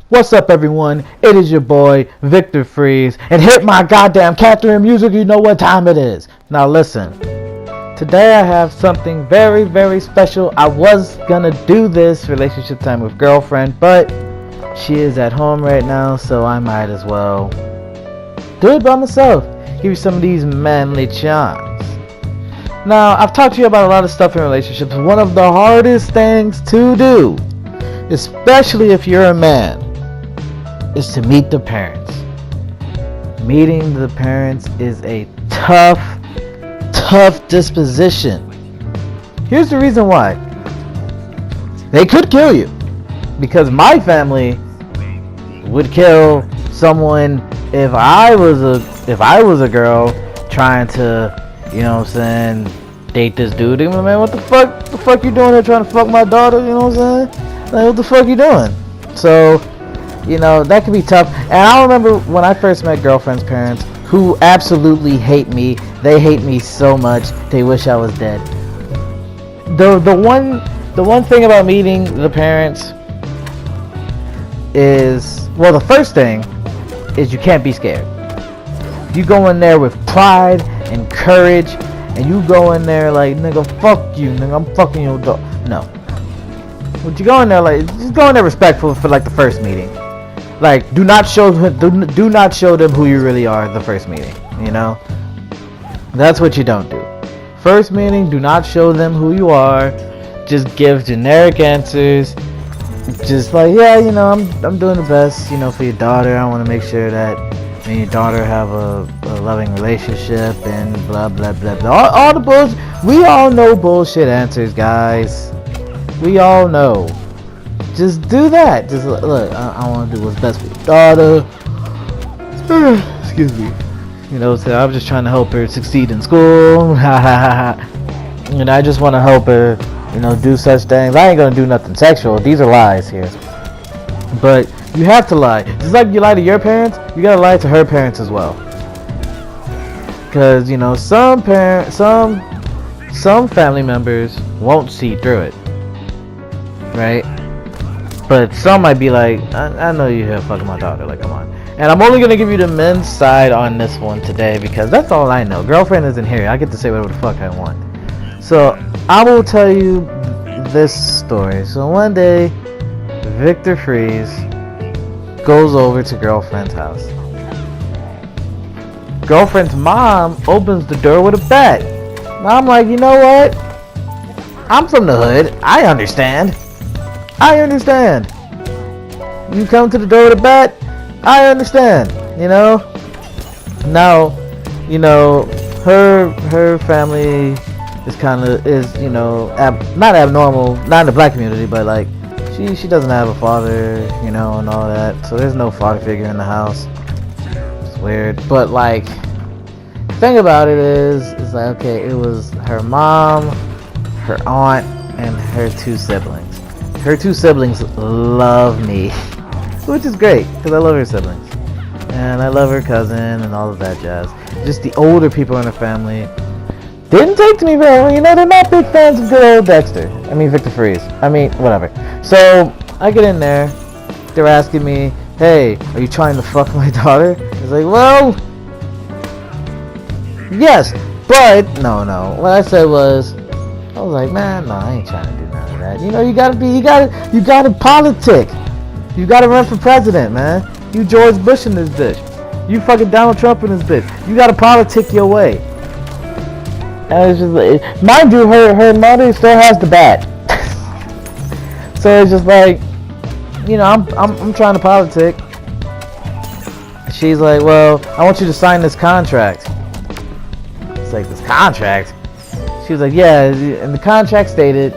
What's up, everyone? It is your boy, Victor Freeze, and hit my goddamn Catherine music, you know what time it is. Now listen, today I have something very, very special. I was gonna do this relationship time with girlfriend, but she is at home right now, so I might as well do it by myself. Give you some of these manly charms. Now, I've talked to you about a lot of stuff in relationships. One of the hardest things to do, especially if you're a man, is to meet the parents. Meeting the parents is a tough disposition. Here's the reason why. They could kill you. Because my family would kill someone if I was a girl trying to, you know what I'm saying, date this dude. I'm like, man, what the fuck you doing here trying to fuck my daughter, you know what I'm saying? Like, what the fuck you doing? So, you know, that could be tough. And I remember when I first met girlfriend's parents, who absolutely hate me. They hate me so much, they wish I was dead. The one thing about meeting the parents is, well, the first thing is you can't be scared. You go in there with pride and courage, and you go in there like, nigga, fuck you, nigga, I'm fucking your dog. No. But you go in there like, just go in there respectful for like the first meeting. Like, do not show them who you really are the first meeting, you know? That's what you don't do. First meeting, do not show them who you are. Just give generic answers. Just like, yeah, you know, I'm doing the best, you know, for your daughter. I want to make sure that me and your daughter have a loving relationship and blah, blah, blah, blah. All the bullshit. We all know bullshit answers, guys. We all know. Just do that. Just look, I want to do what's best for your daughter. Excuse me. You know, so I'm just trying to help her succeed in school. And I just want to help her, you know, do such things. I ain't gonna do nothing sexual. These are lies here. But you have to lie. Just like you lie to your parents, you gotta lie to her parents as well. Because, you know, some family members won't see through it. Right? But some might be like, I know you're here fucking my daughter, like, come on. And I'm only gonna give you the men's side on this one today because that's all I know. Girlfriend isn't here. I get to say whatever the fuck I want. So I will tell you this story. So one day, Victor Freeze goes over to girlfriend's house. Girlfriend's mom opens the door with a bat. I'm like, you know what? I'm from the hood. I understand. You come to the door with a bat, I understand, you know? Now, you know, her family is you know, not abnormal, not in the black community, but like, she doesn't have a father, you know, and all that, so there's no father figure in the house. It's weird, but like, the thing about it is like, okay, it was her mom, her aunt, and her two siblings. Her two siblings love me, which is great, because I love her siblings. And I love her cousin and all of that jazz. Just the older people in her family didn't take to me very well. You know, they're not big fans of good old Victor Freeze. Whatever. So, I get in there. They're asking me, hey, are you trying to fuck my daughter? It's like, well, yes, but no. What I said was, I was like, man, no, I ain't trying to do none of that. You know, you gotta politic. You gotta run for president, man. You George Bush in this bitch. You fucking Donald Trump in this bitch. You gotta politic your way. And it's just like, mind you, her mother still has the bat. So it's just like, you know, I'm trying to politic. She's like, well, I want you to sign this contract. It's like, this contract? She was like, yeah, and the contract stated,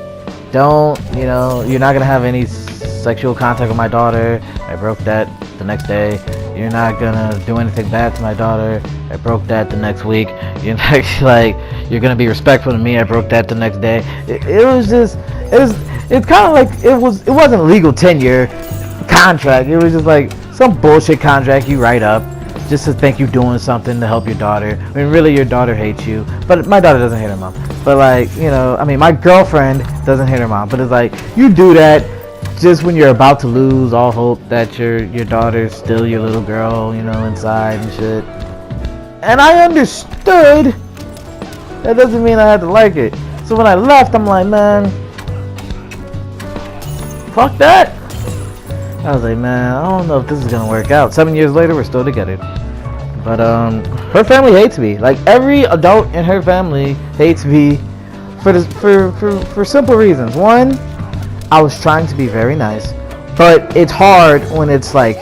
don't, you know, you're not going to have any sexual contact with my daughter. I broke that the next day. You're not going to do anything bad to my daughter. I broke that the next week. You're not, like, you're going to be respectful to me. I broke that the next day. It's kind of like, it wasn't a legal 10-year contract. It was just like some bullshit contract you write up just to think you're doing something to help your daughter. I mean, really, your daughter hates you. But my daughter doesn't hate her mom. But like, you know, I mean, my girlfriend doesn't hate her mom. But it's like, you do that just when you're about to lose all hope that your daughter's still your little girl, you know, inside and shit. And I understood. That doesn't mean I had to like it. So when I left, I'm like, man, fuck that. I was like, man, I don't know if this is gonna work out. 7 years later, we're still together. But her family hates me. Like, every adult in her family hates me for simple reasons. One, I was trying to be very nice, but it's hard when it's like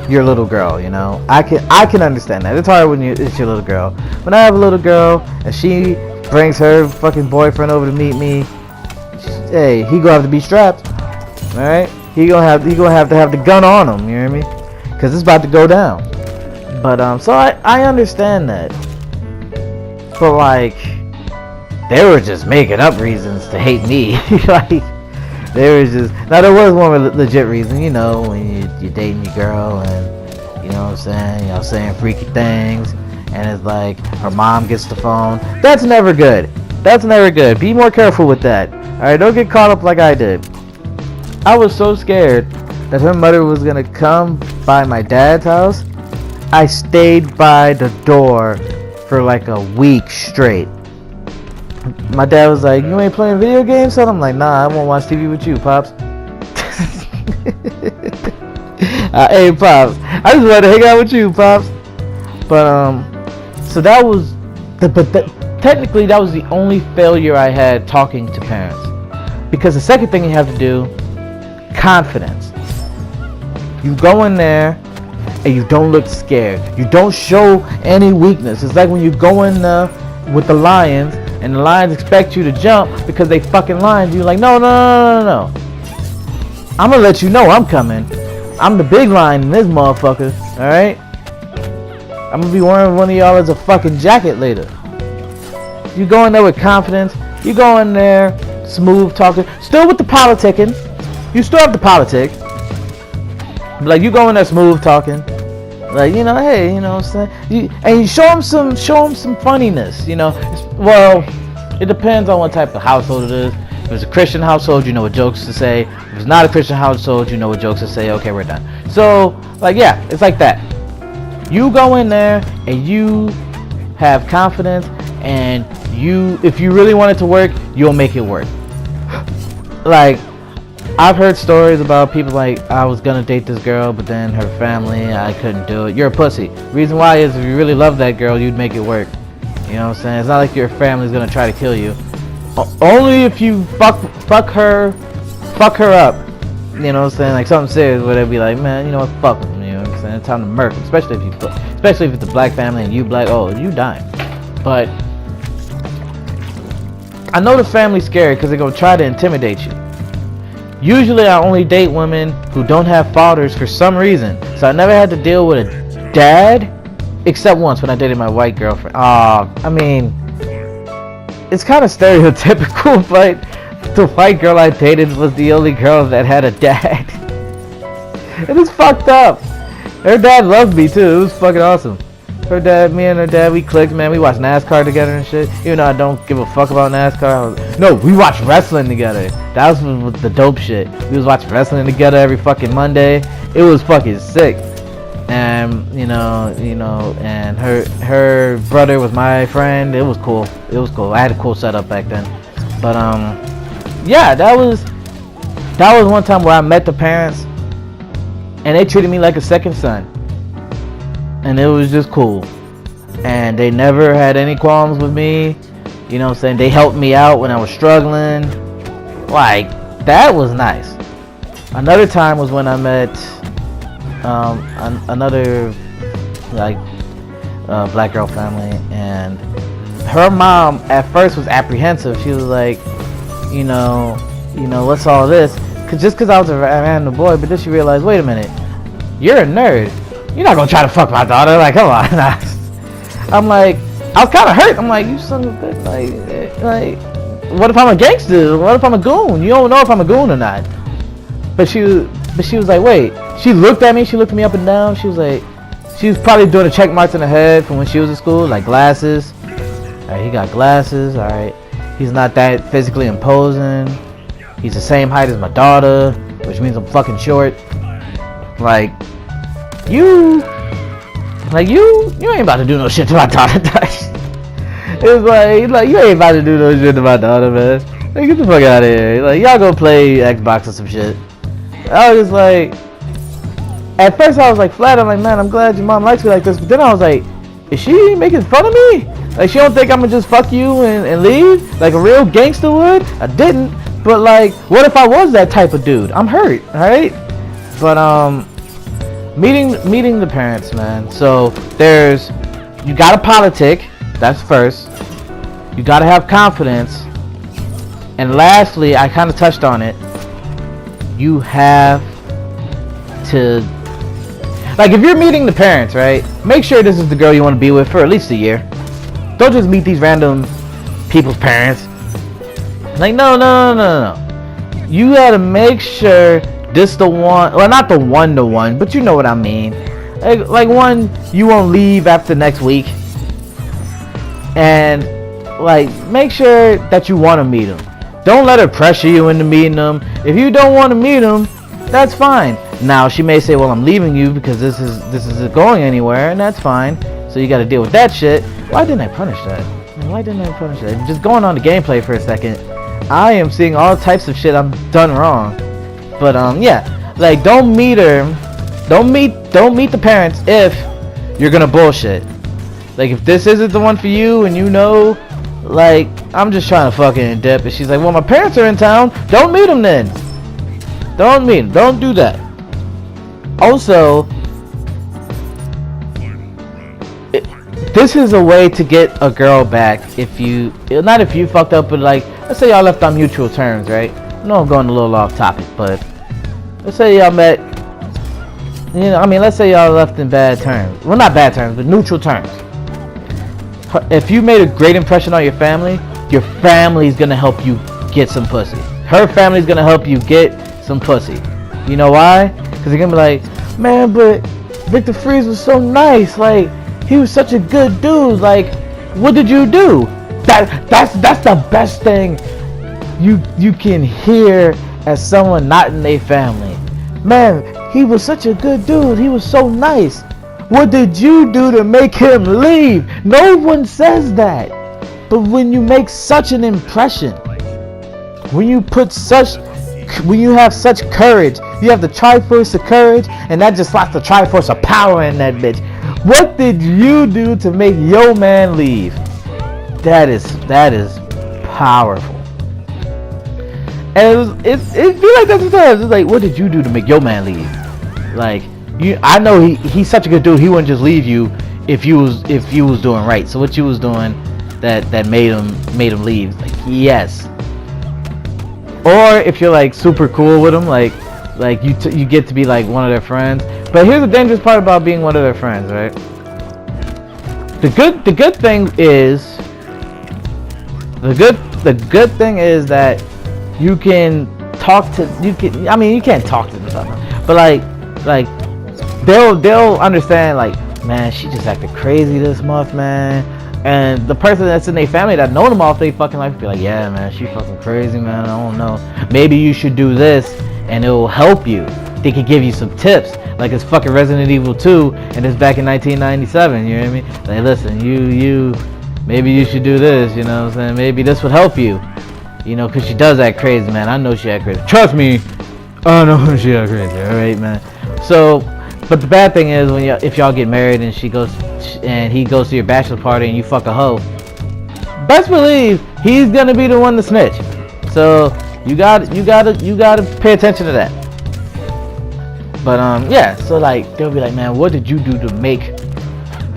your little girl, you know. I can understand that. It's hard when it's your little girl. When I have a little girl and she brings her fucking boyfriend over to meet me, hey, he gonna have to be strapped. All right, he gonna have to have the gun on him. You hear me? Cause it's about to go down. But so I understand that. But like, they were just making up reasons to hate me. Like, there was just, now there was one legit reason, you know, when you're dating your girl and, you know what I'm saying, you know, saying freaky things, and it's like her mom gets the phone. That's never good. That's never good. Be more careful with that. Alright, don't get caught up like I did. I was so scared that her mother was gonna come by my dad's house. I stayed by the door for like a week straight. My dad was like, you ain't playing video games, son? I'm like, nah, I won't watch TV with you, Pops. Hey, Pops, I just wanted to hang out with you, Pops. But, so that was, technically that was the only failure I had talking to parents. Because the second thing you have to do, confidence. You go in there and you don't look scared. You don't show any weakness. It's like when you go in with the Lions, and the Lions expect you to jump because they fucking lions. You're like, no. I'm gonna let you know I'm coming. I'm the big lion in this motherfucker. Alright? I'm gonna be wearing one of y'all as a fucking jacket later. You go in there with confidence. You go in there smooth talking. Still with the politicking. You still have the politic. But like, you go in there smooth talking. Like, you know, hey, you know what I'm saying? And you show them some funniness, you know. Well, it depends on what type of household it is. If it's a Christian household, you know what jokes to say. If it's not a Christian household, you know what jokes to say. Okay, we're done. So, like, yeah, it's like that. You go in there and you have confidence, and if you really want it to work, you'll make it work. Like, I've heard stories about people like, I was gonna date this girl, but then her family, I couldn't do it. You're a pussy. Reason why is if you really love that girl, you'd make it work. You know what I'm saying? It's not like your family's gonna try to kill you. Only if you fuck her up. You know what I'm saying? Like something serious where they'd be like, man, you know what? Fuck them. You know what I'm saying? It's time to murk. Especially if it's a black family and you black. Oh, you dying. But I know the family's scary because they're gonna try to intimidate you. Usually I only date women who don't have fathers for some reason. So I never had to deal with a dad, except once when I dated my white girlfriend. I mean, it's kind of stereotypical, but the white girl I dated was the only girl that had a dad. It is fucked up. Her dad loved me too. It was fucking awesome. Me and her dad, we clicked, man. We watched NASCAR together and shit. Even though I don't give a fuck about NASCAR. No, we watched wrestling together. That was the dope shit. We was watching wrestling together every fucking Monday. It was fucking sick. And you know, and her brother was my friend. It was cool. I had a cool setup back then. But yeah, that was one time where I met the parents, and they treated me like a second son. And it was just cool. And they never had any qualms with me. You know what I'm saying? They helped me out when I was struggling. Like, that was nice. Another time was when I met another like black girl family, and her mom at first was apprehensive. She was like, you know, what's all this? Just because I was a random boy, but then she realized, wait a minute, you're a nerd. You're not gonna try to fuck my daughter. Like, come on. I'm like, I was kind of hurt. I'm like, you son of a bitch. Like, what if I'm a gangster? What if I'm a goon? You don't know if I'm a goon or not. But she was like, wait. She looked at me. She looked me up and down. She was like, she was probably doing the check marks in her head from when she was in school, like glasses. All right, he got glasses. All right, he's not that physically imposing. He's the same height as my daughter. which means I'm fucking short. Like, you ain't about to do no shit to my daughter. It's like you ain't about to do no shit to my daughter, man. Like, get the fuck out of here. Like, y'all go play Xbox or some shit. I was like, at first I was like flat. I'm like, man, I'm glad your mom likes me like this. But then I was like, is she making fun of me? Like, she don't think I'm gonna just fuck you and leave like a real gangster would? I didn't. But like, what if I was that type of dude? I'm hurt, alright? But meeting the parents, man. So you gotta politic. That's first. You gotta have confidence. And lastly, I kind of touched on it. You have to, like, if you're meeting the parents, right? Make sure this is the girl you want to be with for at least a year. Don't just meet these random people's parents. Like, no. You gotta make sure this the one. Well, not the one-to-one, but you know what I mean. Like one you won't leave after next week. And like, make sure that you want to meet them. Don't let her pressure you into meeting them. If you don't want to meet them, that's fine. Now she may say, well, I'm leaving you because this isn't going anywhere, and that's fine. So you got to deal with that shit. Why didn't I punish that? Just going on the gameplay for a second, I am seeing all types of shit I've done wrong. But yeah, like, don't meet her. Don't meet the parents if you're gonna bullshit. Like, if this isn't the one for you and you know, like, I'm just trying to fucking dip, and she's like, well, my parents are in town, don't meet them then. Don't meet them. Don't do that. Also, this is a way to get a girl back not if you fucked up, but like, let's say y'all left on mutual terms, right? I know I'm going a little off topic, but let's say y'all met, let's say y'all left in bad terms. Well, not bad terms, but neutral terms. If you made a great impression on your family's gonna help you get some pussy. Her family's gonna help you get some pussy. You know why? Because they're gonna be like, man, but Victor Freeze was so nice. Like, he was such a good dude. Like, what did you do? That's the best thing you can hear as someone not in their family. Man, he was such a good dude. He was so nice. What did you do to make him leave? No one says that. But when you make such an impression, when you have such courage, you have the Triforce of courage, and that just slots the Triforce of power in that bitch. What did you do to make your man leave? That is powerful. And it feel like that sometimes. It's like, what did you do to make your man leave? Like, I know he's such a good dude. He wouldn't just leave you if you was doing right. So what you was doing that made him leave? Like, yes. Or if you're like super cool with him, like you get to be like one of their friends. But here's the dangerous part about being one of their friends, right? The good thing is that you can talk to you can't talk to them, but like they'll understand, like, man, she just acted crazy this month, man. And the person that's in their family that known them all their fucking life be like, yeah, man, she fucking crazy, man. I don't know. Maybe you should do this, and it will help you. They could give you some tips, like it's fucking Resident Evil 2, and it's back in 1997. You know what I mean? Like, listen, you, maybe you should do this. You know what I'm saying? Maybe this would help you. You know, cause she does act crazy, man. I know she act crazy. Trust me, I know she act crazy. All right, man. So, but the bad thing is if y'all get married and he goes to your bachelor party and you fuck a hoe, best believe he's gonna be the one to snitch. So you gotta pay attention to that. But yeah, so like they'll be like, man, what did you do to make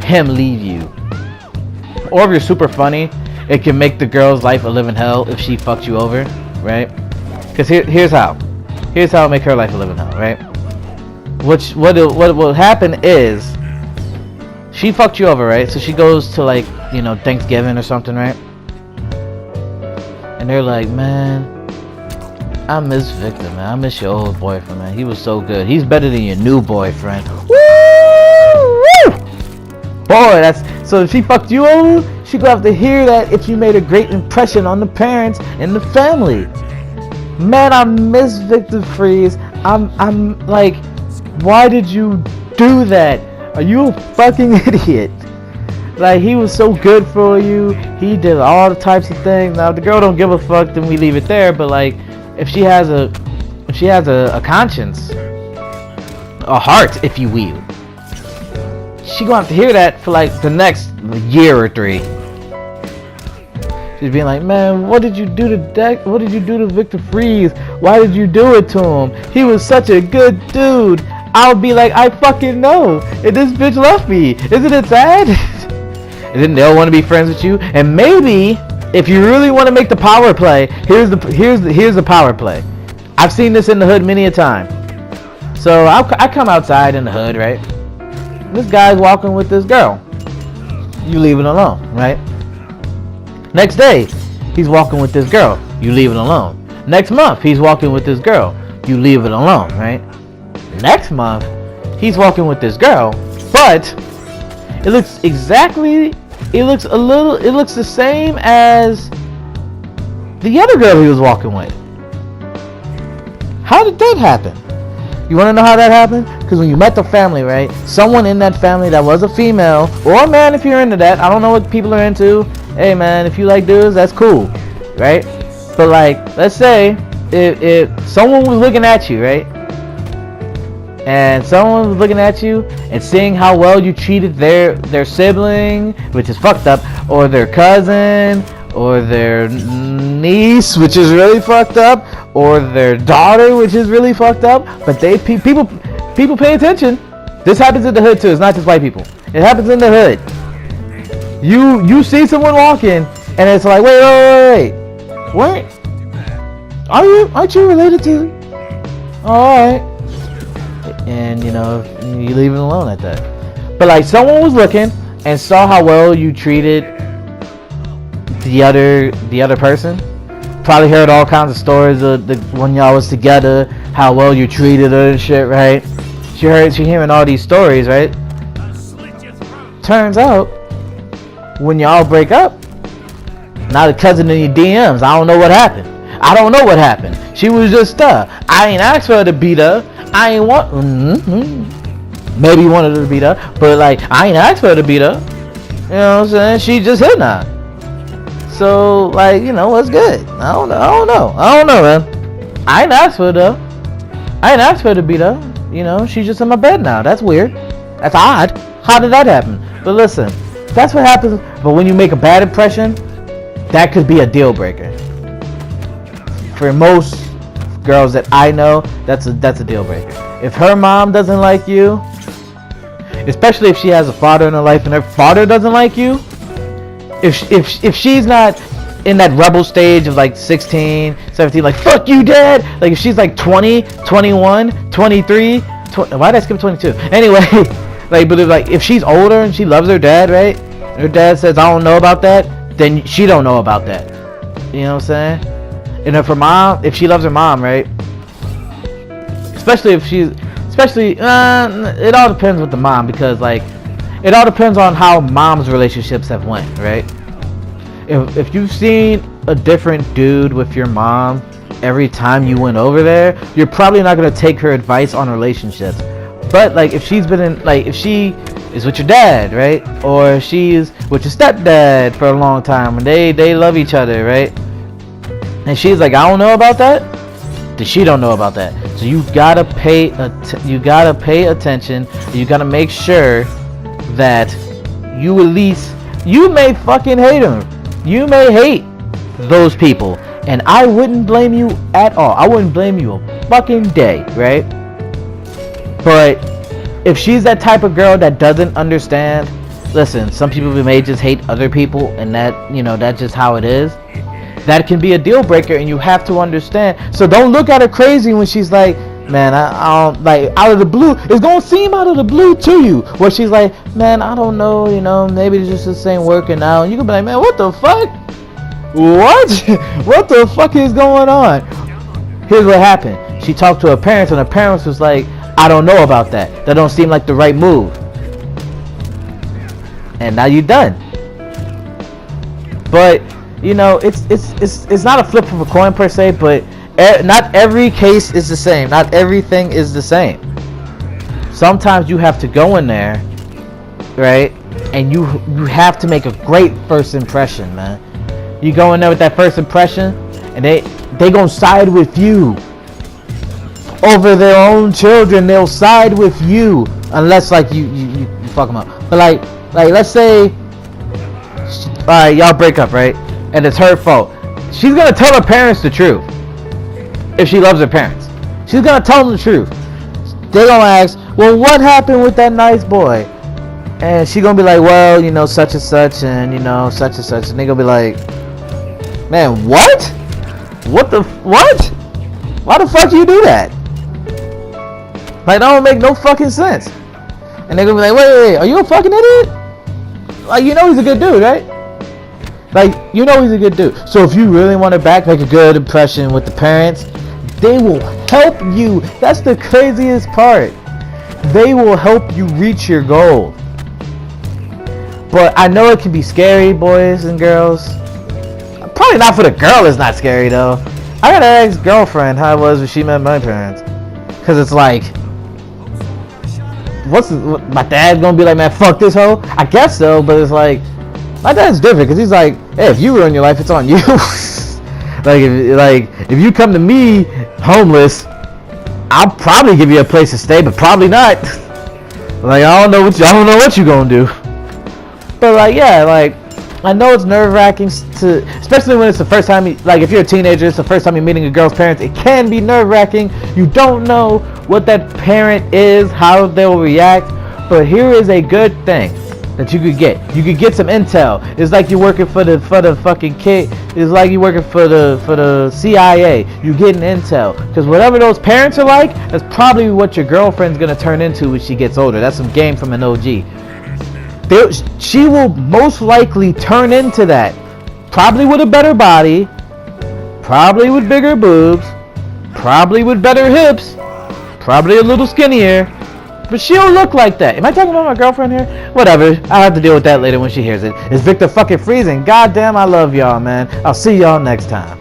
him leave you? Or if you're super funny, it can make the girl's life a living hell if she fucked you over, right? Because here's how it make her life a living hell, right? What will happen is she fucked you over, right? So she goes to, like, you know, Thanksgiving or something, right? And they're like, man, I miss Victor, man. I miss your old boyfriend, man. He was so good. He's better than your new boyfriend. Woo! Boy, so if she fucked you over, she gonna have to hear that if you made a great impression on the parents and the family. Man, I miss Victor Freeze. I'm like, why did you do that? Are you a fucking idiot? Like, he was so good for you. He did all the types of things. Now, if the girl don't give a fuck, then we leave it there. But like, if she has a conscience, a heart, if you will, she gonna have to hear that for like the next year or 3. She's being like, man, what did you do to Deck? What did you do to Victor Freeze? Why did you do it to him? He was such a good dude. I'll be like, I fucking know. And this bitch left me. Isn't it sad? And then they'll want to be friends with you. And maybe if you really want to make the power play, here's the power play. I've seen this in the hood many a time. So I come outside in the hood, right? This guy's walking with this girl. You leave it alone, right? Next day, he's walking with this girl. You leave it alone. Next month, he's walking with this girl. You leave it alone, right? Next month, he's walking with this girl, but it looks the same as the other girl he was walking with. How did that happen? You want to know how that happened? Because when you met the family, right? Someone in that family that was a female, or a man if you're into that. I don't know what people are into. Hey man, if you like dudes, that's cool, right? But like, let's say if someone was looking at you, right? And someone was looking at you and seeing how well you treated their sibling, which is fucked up, or their cousin, or their niece, which is really fucked up, or their daughter, which is really fucked up. But people pay attention. This happens in the hood too. It's not just white people. It happens in the hood. You see someone walking, and it's like, wait. Aren't you related to? All right. And you leave it alone at that. But like, someone was looking and saw how well you treated the other person. Probably heard all kinds of stories of when y'all was together, how well you treated her and shit, right? She hearing all these stories, right? Turns out, when y'all break up, now the cousin in your DMs. I don't know what happened. She was just I ain't asked for her to beat her. I ain't want. Maybe you wanted her to beat her, but like, I ain't asked for her to beat her. You know what I'm saying? She just hit her. So like, what's good? I don't know, man. I ain't asked for her though. I ain't asked for her to beat her. She's just in my bed now. That's weird. That's odd. How did that happen? But listen, that's what happens. But when you make a bad impression, that could be a deal breaker. For most girls that I know, that's a deal breaker. If her mom doesn't like you, especially if she has a father in her life and her father doesn't like you, if she's not in that rebel stage of like 16, 17, like fuck you dad, like if she's like 20, 21, 23, why did I skip 22? Anyway, like, but if she's older and she loves her dad, right? Her dad says I don't know about that, then she don't know about that. You know what I'm saying? And if she loves her mom, right? Especially, it all depends with the mom, because like, it all depends on how mom's relationships have went, right? If you've seen a different dude with your mom every time you went over there, you're probably not gonna take her advice on relationships. But like, if she's been in, like, if she is with your dad, right? Or she's with your stepdad for a long time and they love each other, right? And she's like, I don't know about that, then she don't know about that. So you gotta pay attention. You gotta make sure that you may fucking hate them. You may hate those people, and I wouldn't blame you at all. I wouldn't blame you a fucking day, right? But if she's that type of girl that doesn't understand, listen, some people may just hate other people, and that's just how it is. That can be a deal breaker, and you have to understand. So don't look at her crazy when she's like, man, I don't, like, out of the blue. It's gonna seem out of the blue to you, where she's like, man, I don't know, maybe this just ain't working out. And you can be like, man, what the fuck? What the fuck is going on? Here's what happened. She talked to her parents, and her parents was like, I don't know about that. That don't seem like the right move. And now you're done. But it's not a flip of a coin per se, but not every case is the same. Not everything is the same. Sometimes you have to go in there, right? And you have to make a great first impression, man. You go in there with that first impression, and they gonna side with you over their own children. They'll side with you unless like you fuck them up. But like let's say, all right, y'all break up, right? And it's her fault. She's gonna tell her parents the truth. If she loves her parents, she's gonna tell them the truth. They gonna ask, well, what happened with that nice boy? And she gonna be like, well, you know, such and such, and you know, such and such. And they gonna be like, man, what? What? Why the fuck you do that? Like, that don't make no fucking sense. And they gonna be like, wait, are you a fucking idiot? Like, you know he's a good dude, right? Like, you know he's a good dude. So if you really want to make a good impression with the parents, they will help you. That's the craziest part. They will help you reach your goal. But I know it can be scary, boys and girls. Probably not for the girl, it's not scary though. I got an ex-girlfriend how it was when she met my parents. Cause it's like, my dad's gonna be like, man, fuck this hoe? I guess so, but it's like, my dad's different, cause he's like, hey, if you ruin your life, it's on you. if you come to me homeless, I'll probably give you a place to stay, but probably not. Like, I don't know what you gonna do. But like, yeah, like, I know it's nerve-wracking especially when it's the first time, like if you're a teenager, it's the first time you're meeting a girl's parents. It can be nerve-wracking. You don't know what that parent is, how they'll react. But here is a good thing that you could get. You could get some intel. It's like you're working for the fucking kid. It's like you're working for the CIA. You getting intel, because whatever those parents are like, that's probably what your girlfriend's gonna turn into when she gets older. That's some game from an OG. She will most likely turn into that. Probably with a better body, probably with bigger boobs, probably with better hips, probably a little skinnier, but she'll look like that. Am I talking about my girlfriend here? Whatever, I'll have to deal with that later when she hears it. It's Victor fucking freezing. Goddamn, I love y'all, man. I'll see y'all next time.